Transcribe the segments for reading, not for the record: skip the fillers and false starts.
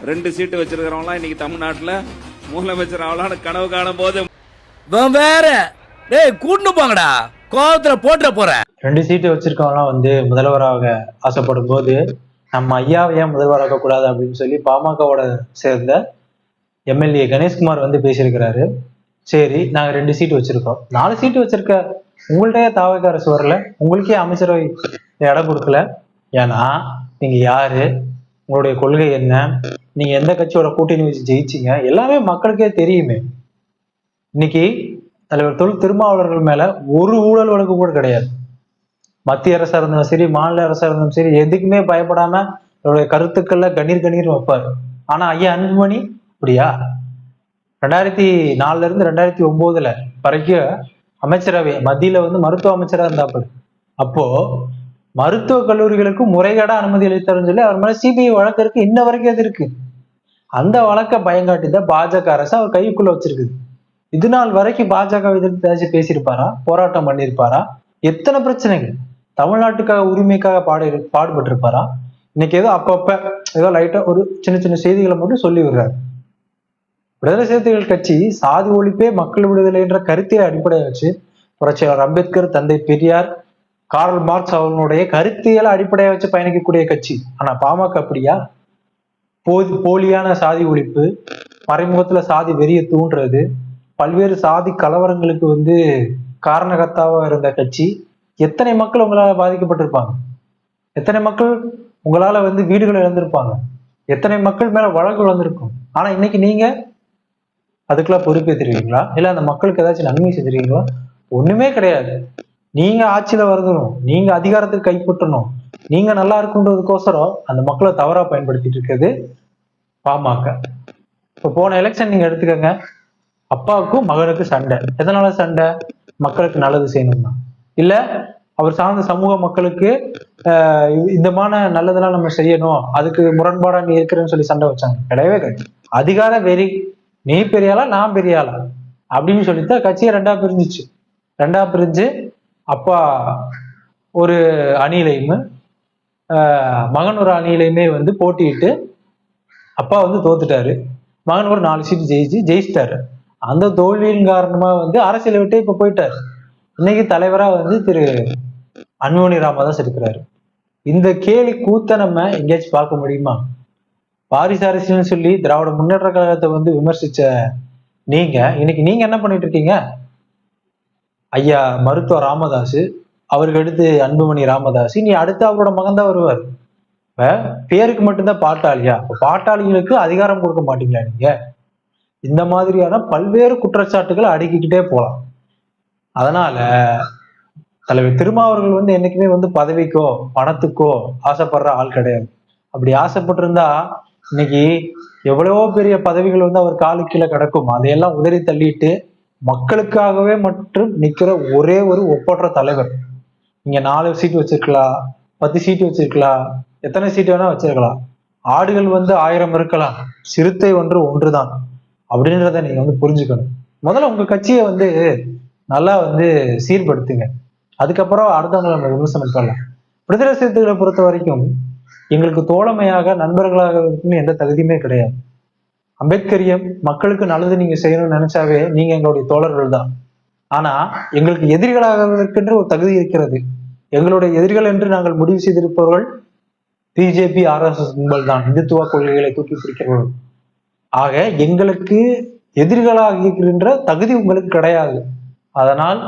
2 சீட்டு வச்சிருக்கிறவங்களாம் இன்னைக்கு தமிழ்நாட்டுல முதலமைச்சர் ஆகலான்னு கனவு காணும் போது வேற கூட்டு போங்கடா கோவத்துல போட்டுற போறேன். 2 சீட்டு வச்சிருக்கவங்களாம் வந்து முதல்வராக ஆசைப்படும் போது நம்ம ஐயாவை ஏன் முதல்வராக கூடாது அப்படின்னு சொல்லி பாமகவோட சேர்ந்த எம்எல்ஏ கணேஷ்குமார் வந்து பேசியிருக்கிறாரு. சரி, நாங்க 2 சீட்டு வச்சிருக்கோம், 4 சீட்டு வச்சிருக்க உங்கள்கிட்டயே தாவக அரசு வரல, உங்களுக்கே அமைச்சரவை இடம் கொடுக்கல. ஏன்னா நீங்க யாரு, உங்களுடைய கொள்கை என்ன, நீங்க எந்த கட்சியோட கூட்டணி வச்சு ஜெயிச்சீங்க, எல்லாமே மக்களுக்கே தெரியுமே. இன்னைக்கு தலைவர் தொல் திருமாவளவர்கள் மேல ஒரு ஊழல் வழக்கு கூட கிடையாது. மத்திய அரசா இருந்தாலும் சரி, மாநில அரசா இருந்தாலும் சரி, எதுக்குமே பயப்படாம அவருடைய கருத்துக்கள்ல கண்ணீர் வைப்பாரு. ஆனா ஐயா அன்புமணி அப்படியா? 2004 இருந்து 2009 வரைக்கும் அமைச்சரவை மத்தியில வந்து மருத்துவ அமைச்சரா இருந்தாப்புல. அப்போ மருத்துவக் கல்லூரிகளுக்கு முறைகேடா அனுமதி அளித்தாருன்னு சொல்லி அவர் மேல சிபிஐ வழக்கு இருக்கு, இன்ன வரைக்கும் அது இருக்கு. அந்த வழக்கை பயங்காட்டி தான் பாஜக அரசு அவர் கைக்குள்ள வச்சிருக்குது. இது நாள் வரைக்கும் பாஜக எதிர்த்து ஏதாச்சும் பேசியிருப்பாரா, போராட்டம் பண்ணியிருப்பாரா? எத்தனை பிரச்சனைகள், தமிழ்நாட்டுக்காக உரிமைக்காக பாடுபட்டு இருப்பாரா? இன்னைக்கு ஏதோ அப்பப்ப ஏதோ லைட்டா ஒரு சின்ன செய்திகளை மட்டும் சொல்லி விடுறாரு. விடுதலை சிறுத்தைகள் கட்சி சாதி ஒழிப்பே மக்கள் விடுதலை என்ற கருத்தை அடிப்படையை வச்சு புரட்சியாளர் அம்பேத்கர், தந்தை பெரியார், கார்ல் மார்க்ஸ் அவர்களுடைய கருத்தியலை அடிப்படையை வச்சு பயணிக்கக்கூடிய கட்சி. ஆனா பாமக அப்படியா? போலியான சாதி ஒழிப்பு, மறைமுகத்துல சாதி வெறியை தூண்டுறது, பல்வேறு சாதி கலவரங்களுக்கு வந்து காரணகர்த்தாவா இருந்த கட்சி. எத்தனை மக்கள் உங்களால பாதிக்கப்பட்டிருப்பாங்க, எத்தனை மக்கள் உங்களால வந்து வீடுகள் இழந்திருப்பாங்க, எத்தனை மக்கள் மேல வழக்குகள் வந்திருக்கும். ஆனா இன்னைக்கு நீங்க அதுக்கெல்லாம் பொறுப்பேற்றிருக்கீங்களா? இல்ல அந்த மக்களுக்கு ஏதாச்சும் நன்மை செஞ்சிருக்கீங்களா? ஒண்ணுமே கிடையாது. நீங்க ஆட்சியில வரணும், நீங்க அதிகாரத்துக்கு கைப்பற்றணும், நீங்க நல்லா இருக்குன்றதுக்கோசரம் அந்த மக்களை தவறா பயன்படுத்திட்டு இருக்கிறது பாமக. இப்ப போன எலெக்ஷன் நீங்க எடுத்துக்கங்க, அப்பாவுக்கும் மகனுக்கும் சண்டை. எதனால சண்டை? மக்களுக்கு நல்லது செய்யணும்னா, இல்ல அவர் சார்ந்த சமூக மக்களுக்கு இந்தமான நல்லதெல்லாம் நம்ம செய்யணும், அதுக்கு முரண்பாடா நீ இருக்கிறேன்னு சொல்லி சண்டை வச்சாங்க. கிடையவே கிடையாது. அதிகார வெறி, நீ பெரியாளா நான் பெரியாளா அப்படின்னு சொல்லித்தான் கட்சியை 2ஆ பிரிஞ்சிச்சு. 2ஆ பிரிஞ்சு அப்பா ஒரு அணியிலையுமே மகன் ஒரு அணியிலையுமே வந்து போட்டியிட்டு அப்பா வந்து தோத்துட்டாரு, மகன் ஒரு 4 சீட்டு ஜெயிச்சிட்டாரு. அந்த தோல்வியின் காரணமா வந்து அரசியலை விட்டு இப்ப போயிட்டாரு. இன்னைக்கு தலைவரா வந்து திரு அன்புமணி ராமதாஸ் இருக்கிறாரு. இந்த கேலி கூத்த நம்ம எங்கேயாச்சும் பார்க்க முடியுமா? வாரிசு அரசியல்னு சொல்லி திராவிட முன்னேற்ற கழகத்தை வந்து விமர்சிச்ச இன்னைக்கு நீங்க என்ன பண்ணிட்டு இருக்கீங்க? ஐயா மருத்துவ ராமதாஸ், அவருக்கு அடுத்து அன்புமணி ராமதாஸ், இனி அடுத்து அவரோட மகன் தான் வருவார். பேருக்கு மட்டும்தான் பாட்டாளியா? பாட்டாளிகளுக்கு அதிகாரம் கொடுக்க மாட்டீங்களா நீங்க? இந்த மாதிரியான பல்வேறு குற்றச்சாட்டுகளை அடுக்கிக்கிட்டே போலாம். அதனால தலைவர் திருமாவர்கள் வந்து என்னைக்குமே வந்து பதவிக்கோ பணத்துக்கோ ஆசைப்படுற ஆள் கிடையாது. அப்படி ஆசைப்பட்டிருந்தா இன்னைக்கு எவ்வளவோ பெரிய பதவிகள் வந்து அவர் காலு கீழே கிடக்கும். அதையெல்லாம் உதறி தள்ளிட்டு மக்களுக்காகவே மட்டும் நிக்கிற ஒரே ஒரு ஒப்பற்ற தலைவர். நீங்க 4 சீட்டு வச்சிருக்கலாம், 10 சீட்டு வச்சிருக்கலாம், எத்தனை சீட்டு வேணா வச்சிருக்கலாம். ஆடுகள் வந்து 1000 இருக்கலாம், சிறுத்தை ஒன்றுதான் அப்படின்றத நீங்க வந்து புரிஞ்சுக்கணும். முதல்ல உங்க கட்சியை வந்து நல்லா வந்து சீர்படுத்துங்க, அதுக்கப்புறம் அடுத்தவங்களை நம்ம விமர்சனம் பண்ணலாம். விடுதலை சிறுத்தைகளை பொறுத்த வரைக்கும் எங்களுக்கு தோழமையாக நண்பர்களாக இருக்குன்னு எந்த தகுதியுமே கிடையாது. அம்பேத்கரியம் மக்களுக்கு நல்லது நீங்க செய்யணும்னு நினைச்சாவே நீங்க எங்களுடைய தோழர்கள் தான். ஆனா எங்களுக்கு எதிரிகளாக இருக்கின்ற ஒரு தகுதி இருக்கிறது. எங்களுடைய எதிரிகள் என்று நாங்கள் முடிவு செய்திருப்பவர்கள் பிஜேபி, RSS கும்பல் தான், இந்துத்துவ கொள்கைகளை தூக்கி பிடிக்கிறவர்கள். ஆக எங்களுக்கு எதிரிகளாக இருக்கின்ற தகுதி உங்களுக்கு கிடையாது. அதனால்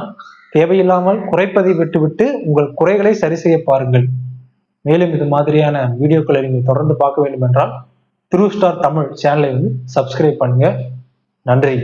தேவையில்லாமல் குறைப்பதை விட்டுவிட்டு உங்கள் குறைகளை சரி செய்ய பாருங்கள். மேலும் இது மாதிரியான வீடியோக்களை நீங்கள் தொடர்ந்து பார்க்க வேண்டும் என்றால் ட்ரூ ஸ்டார் தமிழ் சேனலை வந்து சப்ஸ்கிரைப் பண்ணுங்க. நன்றி.